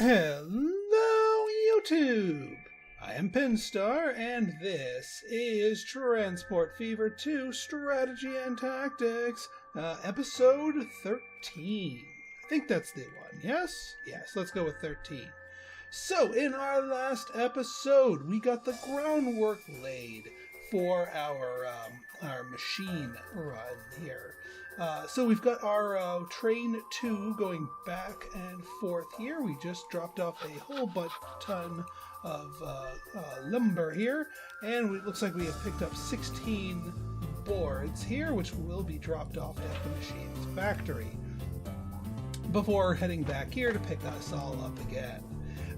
Hello, YouTube! I am Pinstar, and this is Transport Fever 2 Strategy and Tactics, episode 13. I think that's the one, yes? Yes, let's go with 13. So, in our last episode, we got the groundwork laid for our machine run here. So we've got our train 2 going back and forth here. We just dropped off a whole ton of lumber here, and it looks like we have picked up 16 boards here, which will be dropped off at the machine's factory before heading back here to pick us all up again.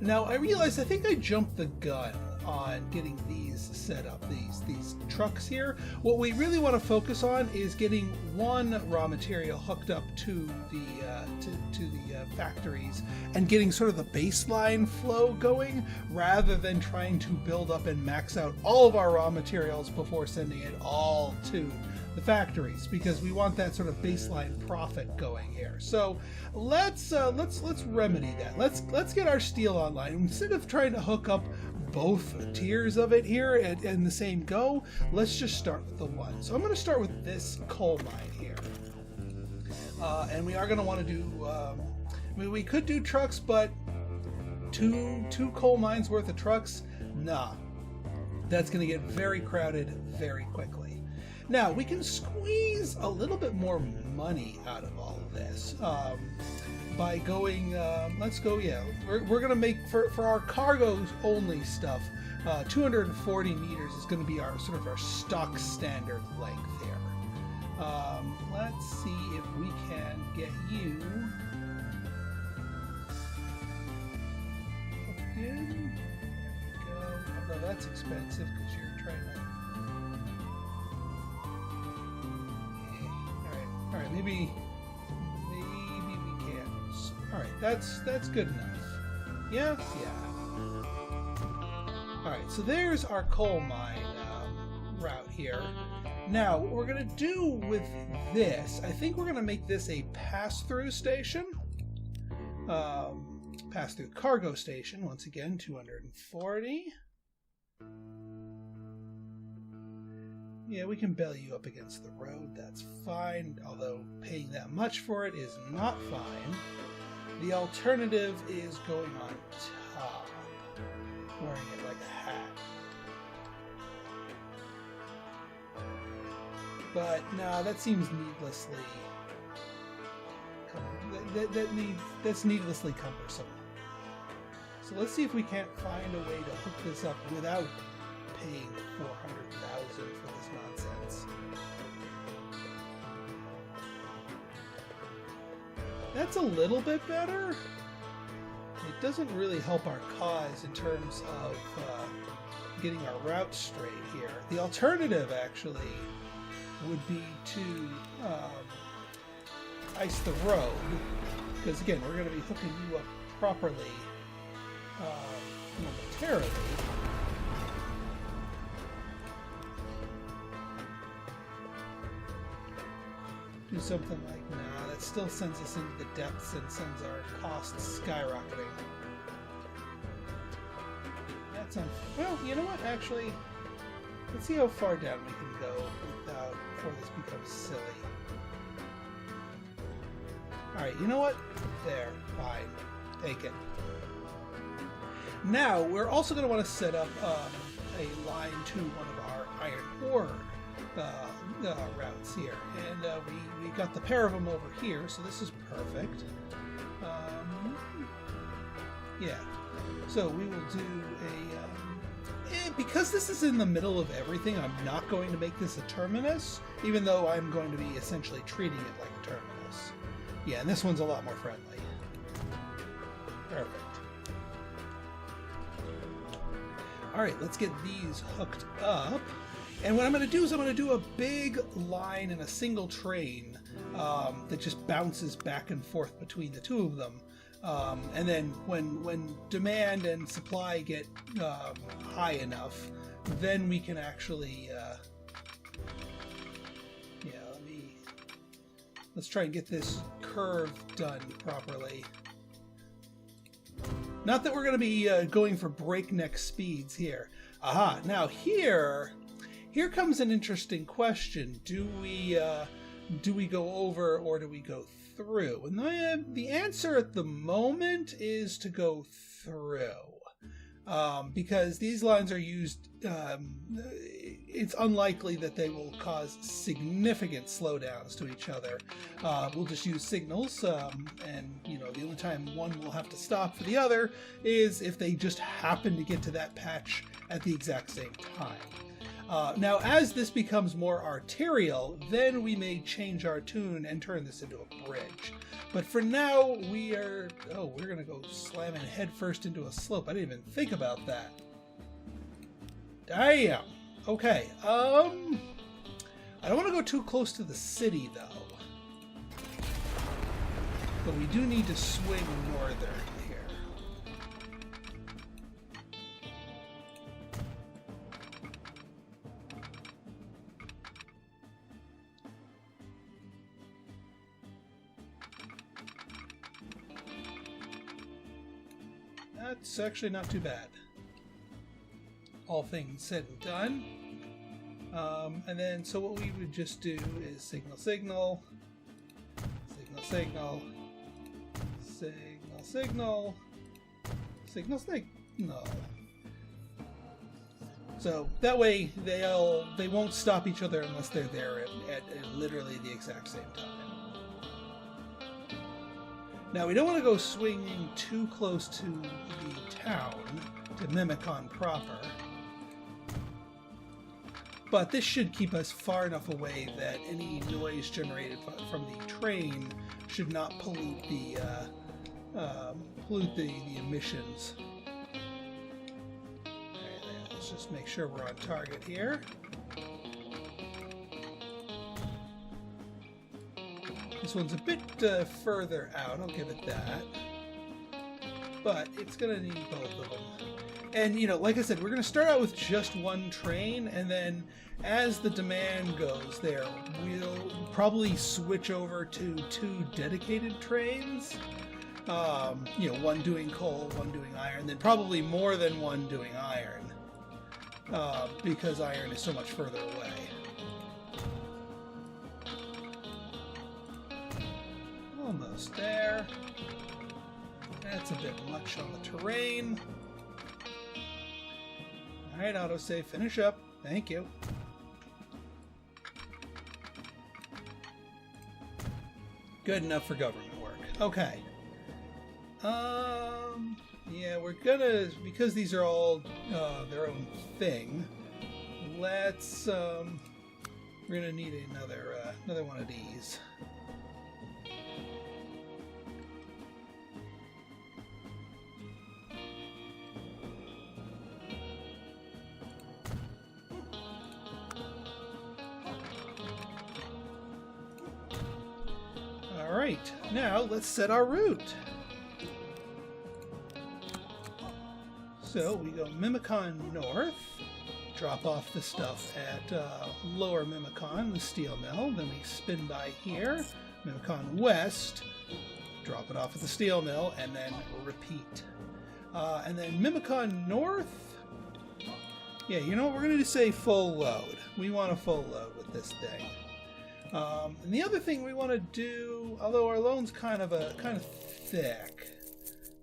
Now, I realized I think I jumped the gun on getting these set up, these trucks here. What we really want to focus on is getting one raw material hooked up to the factories and getting sort of the baseline flow going, rather than trying to build up and max out all of our raw materials before sending it all to the factories, because we want that sort of baseline profit going here. So let's remedy that. Let's get our steel online. Instead of trying to hook up both tiers of it here in the same go, let's just start with the one. So I'm going to start with this coal mine here, and we are going to want to do. I mean, we could do trucks, but two coal mines worth of trucks, nah, that's going to get very crowded very quickly. Now, we can squeeze a little bit more money out of all of this by going, let's go, yeah, we're going to make, for our cargoes only stuff, 240 meters is going to be our sort of our stock standard length here. Let's see if we can get you hooked in. There we go. Although that's expensive because you're trying to... All right, maybe we can. All right, that's good enough. Yeah. All right, so there's our coal mine route here. Now, what we're gonna do with this, I think we're gonna make this a pass-through station. Pass-through cargo station. Once again, 240. Yeah, we can bail you up against the road, that's fine, although paying that much for it is not fine. The alternative is going on top, wearing it like a hat. But no, that seems needlessly... that's needlessly cumbersome. So let's see if we can't find a way to hook this up without paying $400,000 for this nonsense. That's a little bit better. It doesn't really help our cause in terms of getting our route straight here. The alternative, actually, would be to ice the road, because again, we're going to be hooking you up properly momentarily. Do something like, nah, that still sends us into the depths and sends our costs skyrocketing. That's well, you know what, actually, let's see how far down we can go before this becomes silly. Alright, you know what? There, fine. Take it. Now, we're also going to want to set up a line to one of our iron ore routes here, and we got the pair of them over here, so this is perfect. Yeah, so we will do a because this is in the middle of everything, I'm not going to make this a terminus, even though I'm going to be essentially treating it like a terminus. Yeah, and this one's a lot more friendly. Perfect. Alright, let's get these hooked up. And what I'm going to do is I'm going to do a big line in a single train that just bounces back and forth between the two of them. And then when demand and supply get high enough, then we can actually... let's try and get this curve done properly. Not that we're going to be going for breakneck speeds here. Aha, now here comes an interesting question. Do we go over or do we go through? And the answer at the moment is to go through. Because these lines are used, it's unlikely that they will cause significant slowdowns to each other. We'll just use signals, and the only time one will have to stop for the other is if they just happen to get to that patch at the exact same time. Now, as this becomes more arterial, then we may change our tune and turn this into a bridge. But for now, we're going to go slamming head first into a slope. I didn't even think about that. Damn. Okay. I don't want to go too close to the city, though. But we do need to swing northern here. That's actually not too bad. All things said and done. And then, so what we would just do is signal, signal, signal, signal, signal, signal, signal, signal. So that way they won't stop each other unless they're there at literally the exact same time. Now, we don't want to go swinging too close to the town, to Mimicon proper. But this should keep us far enough away that any noise generated from the train should not pollute the emissions. Alright, let's just make sure we're on target here. This one's a bit further out, I'll give it that. But it's going to need both of them. And, like I said, we're going to start out with just one train, and then as the demand goes there, we'll probably switch over to 2 dedicated trains. One doing coal, one doing iron, then probably more than one doing iron. Because iron is so much further away. Almost there. That's a bit much on the terrain. Alright, autosave, finish up. Thank you. Good enough for government work. Okay. Yeah, we're gonna, because these are all their own thing, let's, we're gonna need another one of these. Alright, now let's set our route. So we go Mimicon North, drop off the stuff at Lower Mimicon, the steel mill, then we spin by here, Mimicon West, drop it off at the steel mill, and then repeat. And then Mimicon North, yeah, you know what, we're going to say full load. We want a full load with this thing. And the other thing we want to do, although our loan's kind of thick,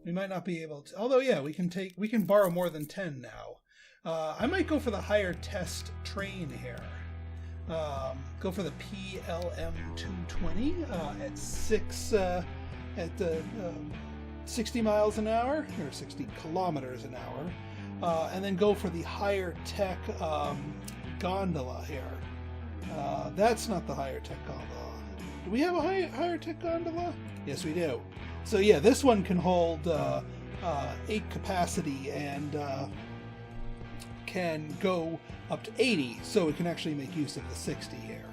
we might not be able to. Although, yeah, we can borrow more than 10 now. I might go for the higher test train here. Go for the PLM 220 at 60 miles an hour or 60 kilometers an hour, and then go for the higher tech gondola here. That's not the higher tech gondola. Do we have a higher tech gondola? Yes, we do. So yeah, this one can hold 8 capacity and can go up to 80, so we can actually make use of the 60 here.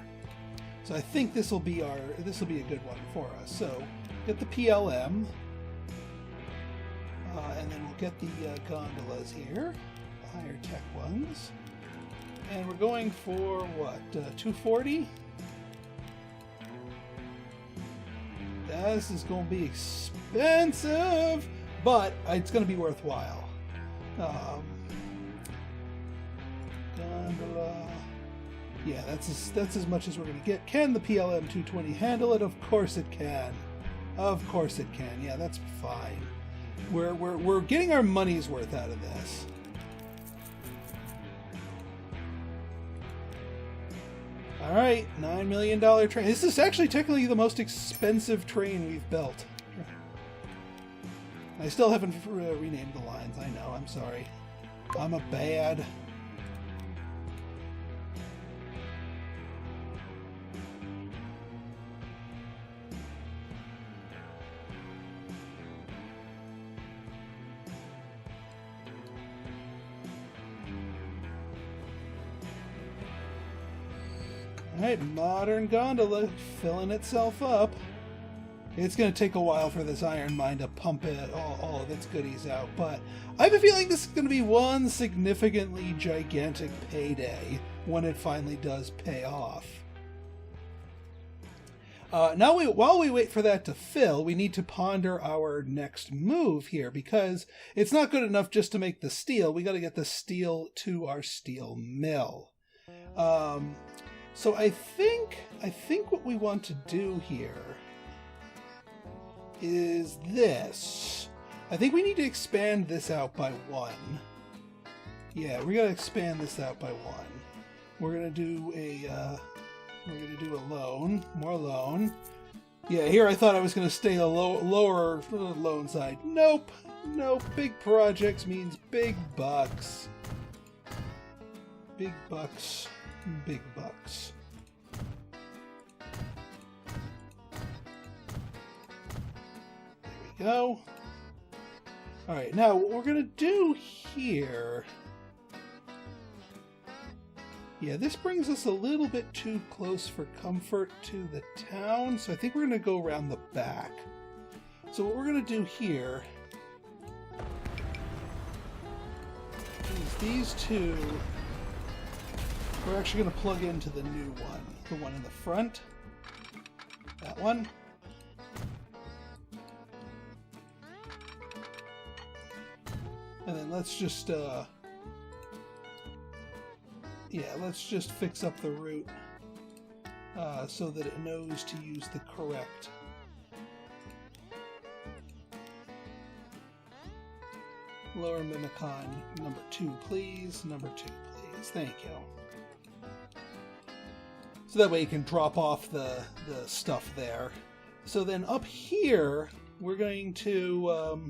So I think this will be a good one for us. So get the PLM, and then we'll get the gondolas here, the higher tech ones. And we're going for, what, 240? This is going to be expensive, but it's going to be worthwhile. Gondola. Yeah, that's as much as we're going to get. Can the PLM 220 handle it? Of course it can. Of course it can. Yeah, that's fine. We're getting our money's worth out of this. All right, $9 million train. This is actually technically the most expensive train we've built. I still haven't renamed the lines. I know. I'm sorry. I'm a bad. Alright, modern gondola filling itself up. It's going to take a while for this iron mine to pump it, all of its goodies out, but I have a feeling this is going to be one significantly gigantic payday when it finally does pay off. Now, while we wait for that to fill, we need to ponder our next move here, because it's not good enough just to make the steel. We got to get the steel to our steel mill. So I think what we want to do here is this. I think we need to expand this out by 1. Yeah, we're gonna expand this out by 1. We're gonna do a loan, more loan. Yeah, here I thought I was gonna stay a lower loan side. Nope, nope. Big projects means big bucks. Big bucks. Big bucks. There we go. Alright, now what we're going to do here... Yeah, this brings us a little bit too close for comfort to the town, so I think we're going to go around the back. So what we're going to do here is these two... We're actually going to plug into the new one. The one in the front. That one. And then let's just, let's just fix up the route so that it knows to use the correct. Lower Mimicon number 2, please. Number 2, please. Thank you. So that way you can drop off the stuff there. So then up here, we're going to...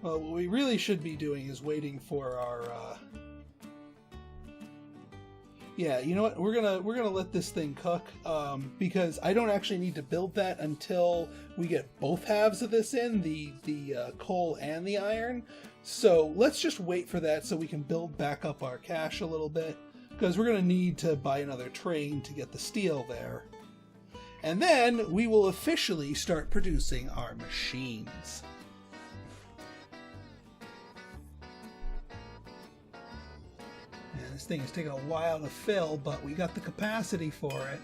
well, what we really should be doing is waiting for our... Yeah, you know what? We're gonna let this thing cook because I don't actually need to build that until we get both halves of this in, the coal and the iron. So let's just wait for that so we can build back up our cash a little bit. Because we're going to need to buy another train to get the steel there. And then we will officially start producing our machines. And this thing is taking a while to fill, but we got the capacity for it.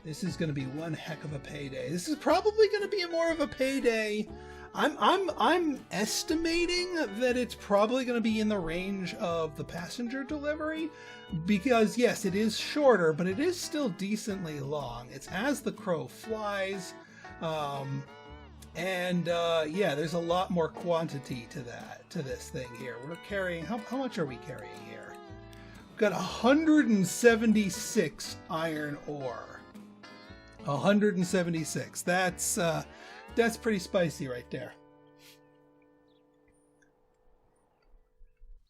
This is going to be one heck of a payday. This is probably going to be more of a payday. I'm estimating that it's probably going to be in the range of the passenger delivery because yes, it is shorter, but it is still decently long. It's as the crow flies, yeah, there's a lot more quantity to this thing here. We're carrying how much are we carrying here? We've got 176 iron ore. 176. That's pretty spicy right there.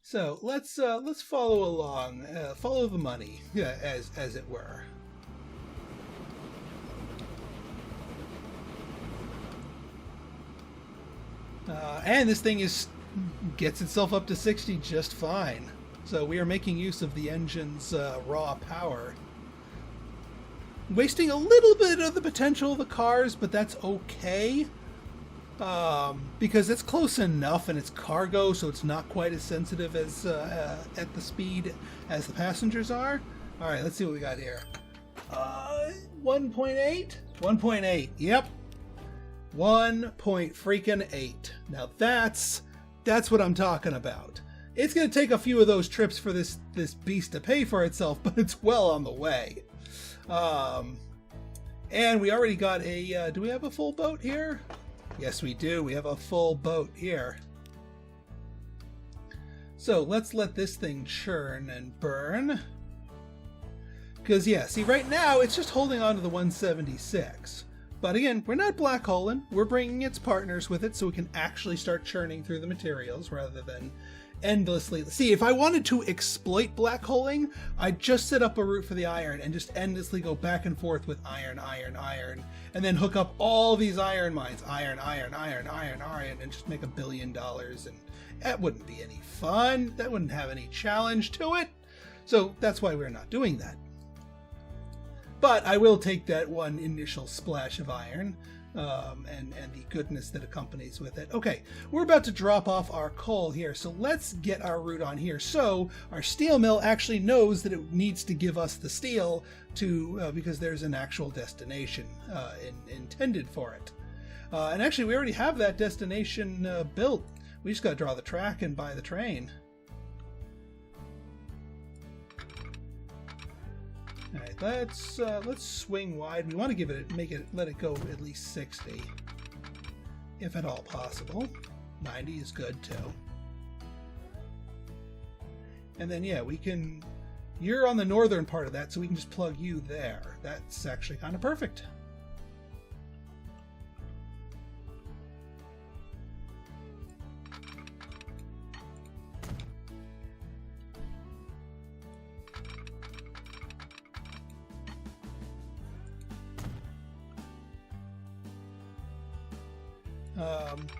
So let's follow along, follow the money, as it were. And this thing gets itself up to 60 just fine. So we are making use of the engine's raw power. Wasting a little bit of the potential of the cars, but that's okay. Because it's close enough and it's cargo, so it's not quite as sensitive as at the speed as the passengers are. Alright, let's see what we got here. 1.8? 1.8, yep. 1.8. Now that's what I'm talking about. It's going to take a few of those trips for this beast to pay for itself, but it's well on the way. And we already got a, do we have a full boat here? Yes, we do. We have a full boat here. So let's let this thing churn and burn. Because, yeah, see, right now it's just holding on to the 176. But again, we're not black holing. We're bringing its partners with it so we can actually start churning through the materials rather than endlessly. See, if I wanted to exploit black holing, I'd just set up a route for the iron and just endlessly go back and forth with iron, and then hook up all these iron mines, iron, and just make $1 billion. And that wouldn't be any fun. That wouldn't have any challenge to it. So that's why we're not doing that. But I will take that one initial splash of iron and the goodness that accompanies with it. Okay, we're about to drop off our coal here, so let's get our route on here. So our steel mill actually knows that it needs to give us the steel to because there's an actual destination intended for it. And actually, we already have that destination built. We just got to draw the track and buy the train. All right, let's swing wide. We want to let it go at least 60, if at all possible. 90 is good too. And then yeah, we can. You're on the northern part of that, so we can just plug you there. That's actually kind of perfect.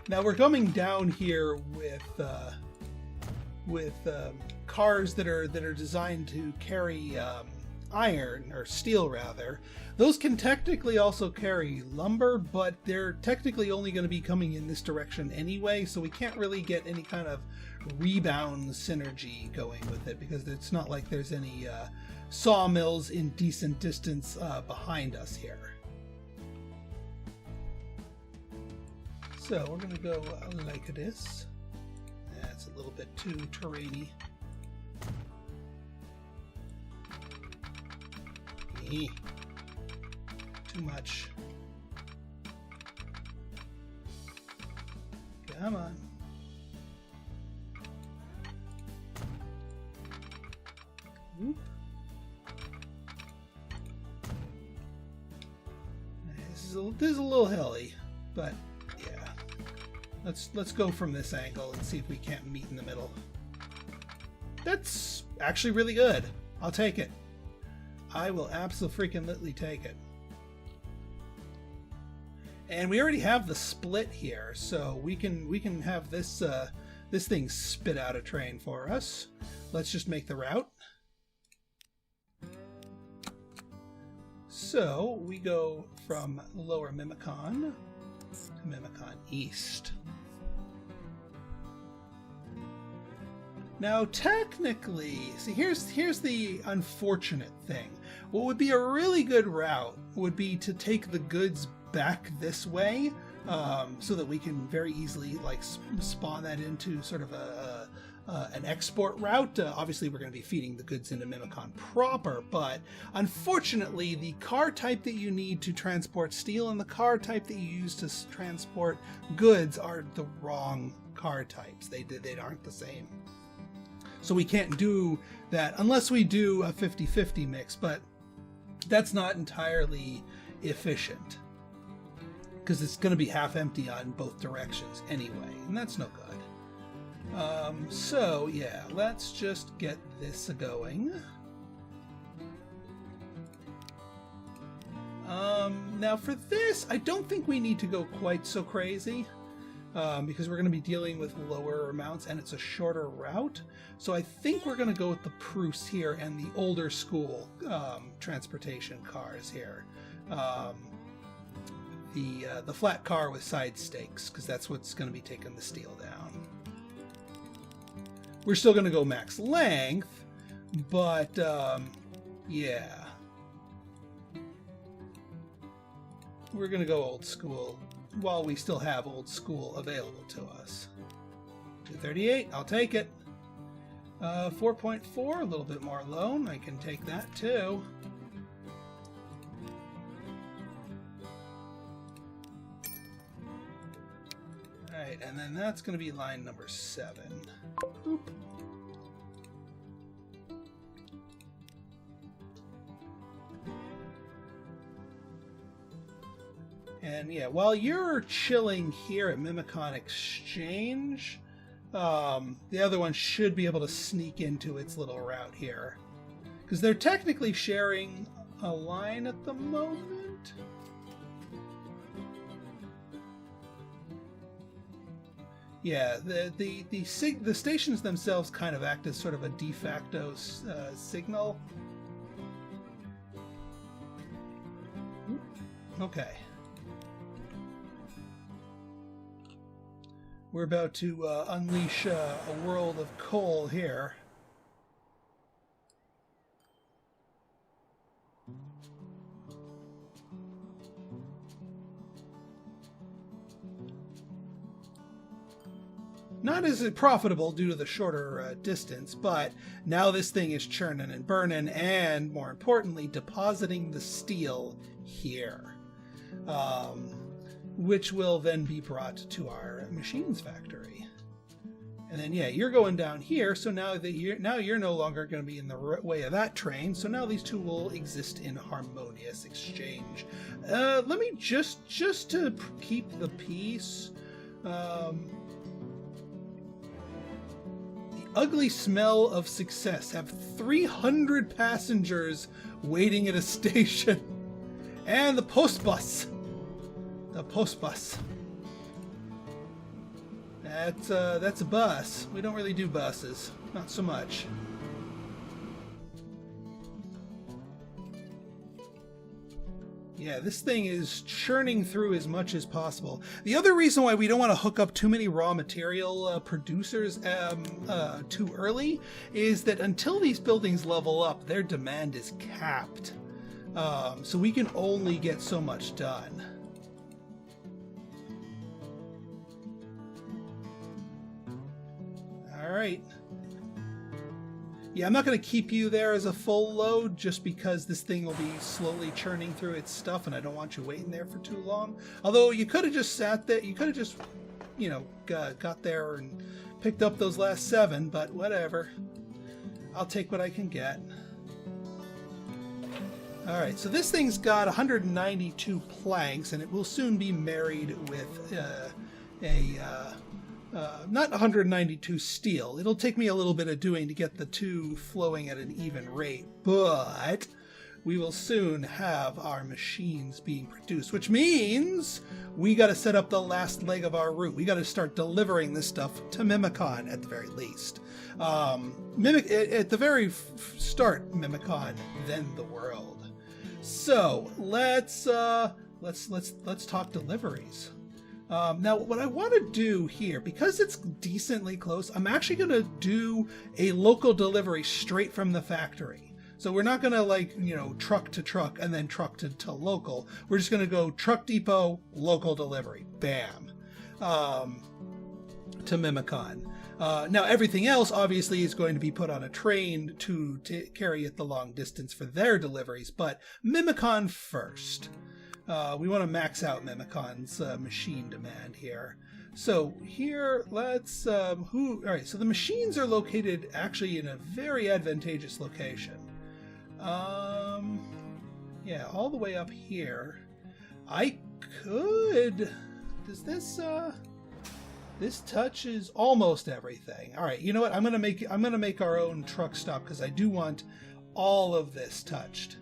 Now we're coming down here with cars that are designed to carry iron or steel rather. Those can technically also carry lumber, but they're technically only going to be coming in this direction anyway, so we can't really get any kind of rebound synergy going with it because it's not like there's any sawmills in decent distance behind us here. So we're going to go like this. That's a little bit too terrainy. Too much. Come on. Whoop. This is a little hilly, but yeah. Let's go from this angle and see if we can't meet in the middle. That's actually really good. I'll take it. I will absolutely take it. And we already have the split here, so we can have this this thing spit out a train for us. Let's just make the route. So we go from Lower Mimicon to Mimicon East. Now, technically, see, here's the unfortunate thing. What would be a really good route would be to take the goods back this way, so that we can very easily like spawn that into sort of an export route. Obviously, we're going to be feeding the goods into Mimicon proper, but unfortunately, the car type that you need to transport steel and the car type that you use to transport goods are the wrong car types. They aren't the same. So we can't do that unless we do a 50-50 mix, but that's not entirely efficient because it's going to be half empty on both directions anyway, and that's no good. So yeah, let's just get this going. Now for this, I don't think we need to go quite so crazy. Because we're going to be dealing with lower amounts and it's a shorter route. So I think we're going to go with the Prusse here and the older school transportation cars here. The flat car with side stakes, because that's what's going to be taking the steel down. We're still going to go max length, but yeah. we're going to go old school while we still have old school available to us. 238, I'll take it. 4.4, a little bit more loan. I can take that too. Alright, and then that's going to be line number 7. Boop. And yeah, while you're chilling here at Mimicon Exchange, the other one should be able to sneak into its little route here. Because they're technically sharing a line at the moment. Yeah, the stations themselves kind of act as sort of a de facto signal. Okay. We're about to unleash a world of coal here. Not as profitable due to the shorter distance, but now this thing is churning and burning, and more importantly, depositing the steel here. Which will then be brought to our machines factory. And then, yeah, you're going down here, so now you're no longer going to be in the way of that train, so now these two will exist in harmonious exchange. Let me just to keep the peace, the ugly smell of success. Have 300 passengers waiting at a station. And the post bus. The post bus. That's a bus. We don't really do buses. Not so much. Yeah, this thing is churning through as much as possible. The other reason why we don't want to hook up too many raw material producers too early is that until these buildings level up, their demand is capped. So we can only get so much done. All right. Yeah, I'm not going to keep you there as a full load just because this thing will be slowly churning through its stuff and I don't want you waiting there for too long. Although you could have just sat there, you could have just, you know, got there and picked up those last 7, but whatever. I'll take what I can get. All right, so this thing's got 192 planks and it will soon be married with not 192 steel. It'll take me a little bit of doing to get the two flowing at an even rate, but we will soon have our machines being produced, which means we got to set up the last leg of our route. We got to start delivering this stuff to Mimicon at the very least. At the very start, Mimicon, then the world. So let's talk deliveries. Now, what I want to do here, because it's decently close, I'm actually going to do a local delivery straight from the factory. So we're not going to, like, you know, truck to truck and then truck to local. We're just going to go truck depot, local delivery. Bam. To Mimicon. Now, everything else, obviously, is going to be put on a train to carry it the long distance for their deliveries, but Mimicon first. We want to max out Mimicon's machine demand here. So here, let's... all right, so the machines are located actually in a very advantageous location. Yeah, all the way up here. I could... Does this... This touches almost everything. All right, you know what? I'm gonna make our own truck stop because I do want all of this touched.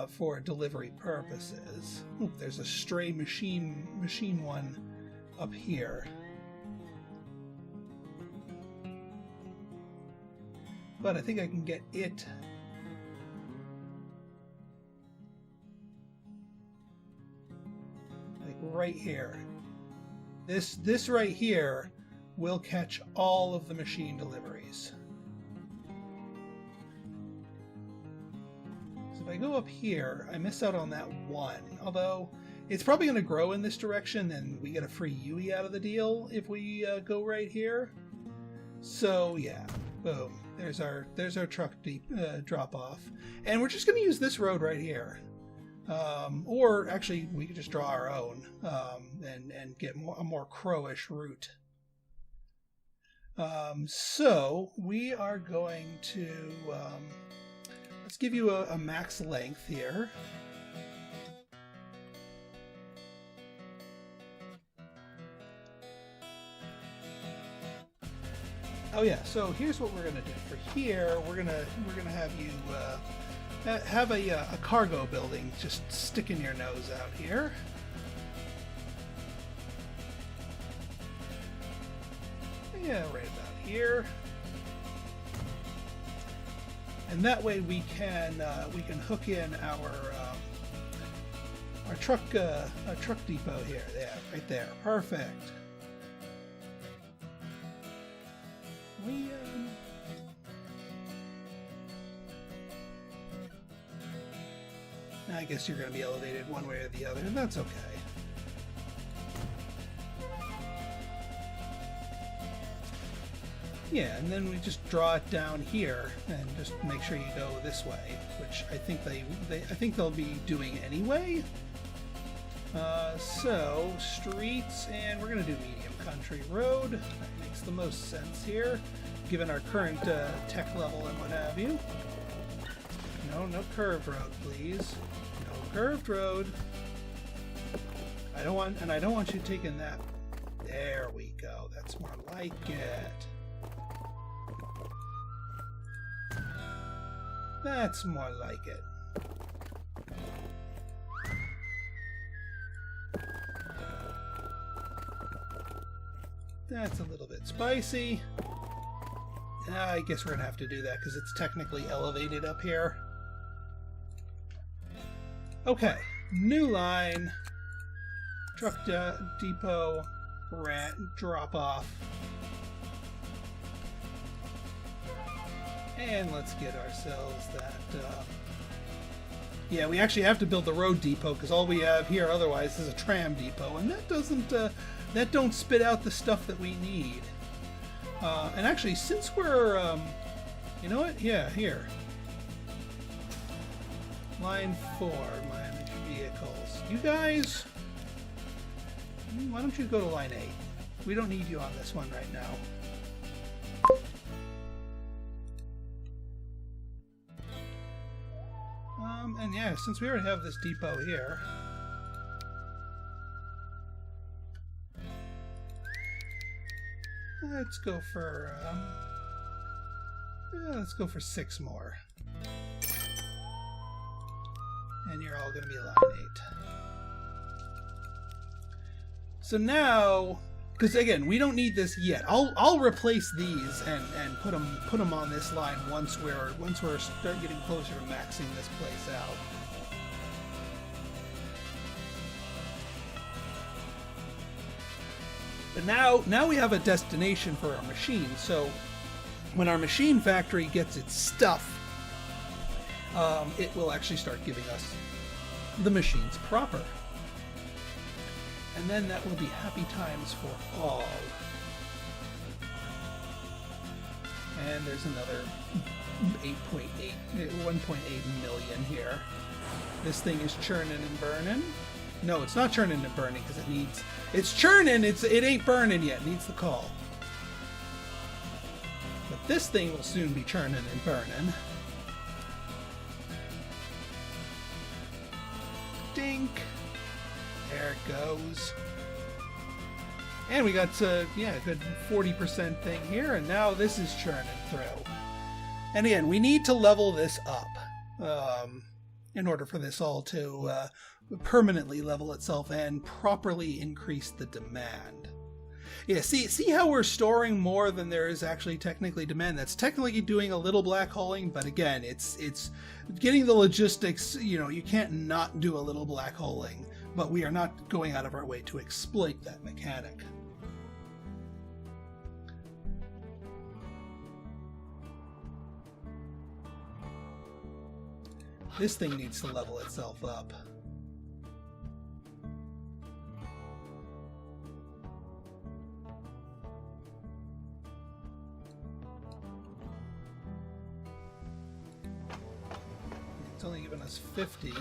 For delivery purposes. Ooh, there's a stray machine one up here. But I think I can get it. Like right here. This right here will catch all of the machine deliveries. If I go up here, I miss out on that one. Although, It's probably going to grow in this direction, and we get a free Yui out of the deal if we go right here. So yeah, boom. There's our truck drop off, and we're just going to use this road right here. Or actually, we could just draw our own and get a more crowish route. So we are going to let's give you a max length here. Oh yeah, so here's what we're gonna do. For here, we're gonna have you have a cargo building just sticking your nose out here. Yeah, right about here. And that way we can hook in our truck depot here. Yeah, right there. Perfect. I guess you're going to be elevated one way or the other, and that's okay. Yeah, and then we just draw it down here and just make sure you go this way, which I think they'll be doing anyway. So streets, and we're going to do medium country road. That makes the most sense here, given our current tech level and what have you. No curved road, please. No curved road. I don't want you taking that. There we go. That's more like it. That's more like it. That's a little bit spicy. I guess we're gonna have to do that because it's technically elevated up here. Okay, new line, truck depot, drop off. And let's get ourselves that, yeah, we actually have to build the road depot because all we have here otherwise is a tram depot, and that doesn't, that don't spit out the stuff that we need. And actually, since we're, you know what? Yeah, here. Line 4, manage vehicles. You guys, why don't you go to line 8? We don't need you on this one right now. And yeah, since we already have this depot here, let's go for 6 more. And you're all going to be line 8. So now, because again, we don't need this yet. I'll replace these and put them on this line once we're start getting closer to maxing this place out. But now we have a destination for our machine. So when our machine factory gets its stuff, it will actually start giving us the machines proper. And then that will be happy times for all. And there's another 1.8 million here. This thing is churning and burning. No, it's not churning and burning because it's churning, it ain't burning yet. It needs the call. But this thing will soon be churning and burning. Dink. There it goes. And we got yeah, a good 40% thing here, and now this is churning through. And again, we need to level this up in order for this all to permanently level itself and properly increase the demand. Yeah, see how we're storing more than there is actually technically demand. That's technically doing a little black holing, but again, it's getting the logistics. You know, you can't not do a little black holing, but we are not going out of our way to exploit that mechanic. This thing needs to level itself up. us 50.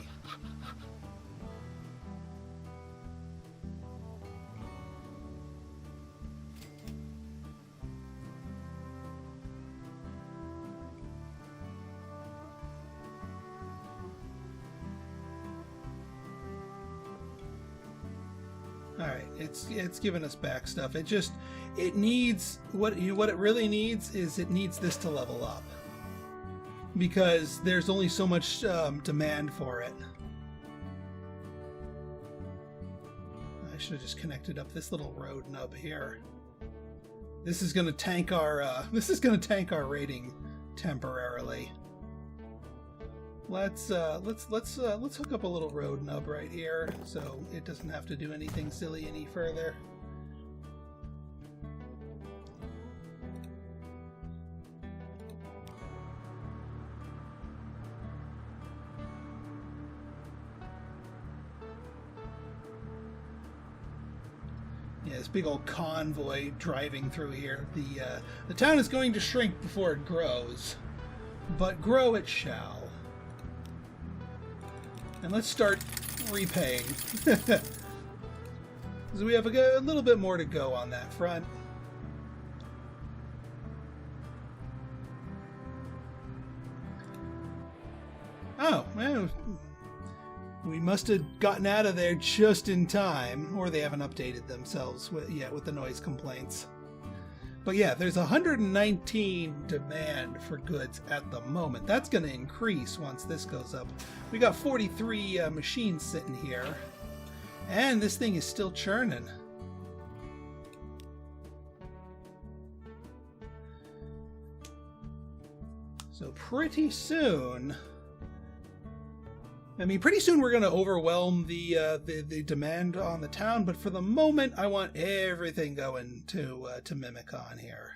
All right, it's giving us back stuff. It needs what it really needs is it needs this to level up, because there's only so much demand for it. I should have just connected up this little road nub here. This is going to tank our rating temporarily. Let's hook up a little road nub right here so it doesn't have to do anything silly any further. Yeah, this big old convoy driving through here. The town is going to shrink before it grows, but grow it shall. And let's start repaying. So we have a little bit more to go on that front. Oh, well, we must have gotten out of there just in time, or they haven't updated themselves yet with the noise complaints. But yeah, there's 119 demand for goods at the moment. That's going to increase once this goes up. We got 43 machines sitting here, and this thing is still churning. So pretty soon, pretty soon we're going to overwhelm the demand on the town, but for the moment, I want everything going to Mimicon here.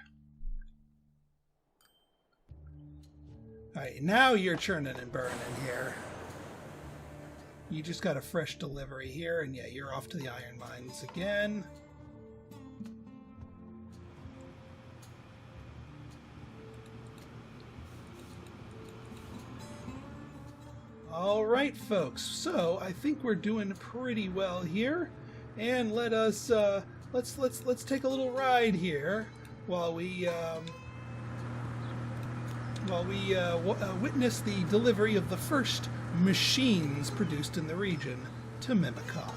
All right, now you're churning and burning here. You just got a fresh delivery here, and yeah, you're off to the iron mines again. All right, folks. So I think we're doing pretty well here, and let us let's take a little ride here while we witness the delivery of the first machines produced in the region to Mimicon.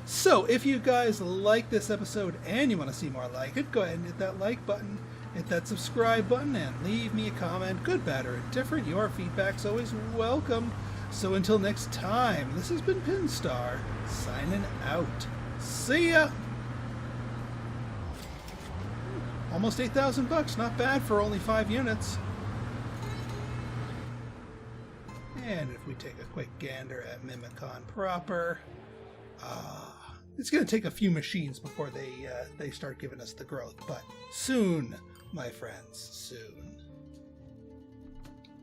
So if you guys like this episode and you want to see more like it, go ahead and hit that like button, hit that subscribe button, and leave me a comment, good, bad, or indifferent. Your feedback's always welcome. So until next time, this has been Pinstar, signing out. See ya! Almost 8,000 bucks, not bad for only 5 units. And if we take a quick gander at Mimicon proper, it's going to take a few machines before they start giving us the growth, but soon, my friends, soon.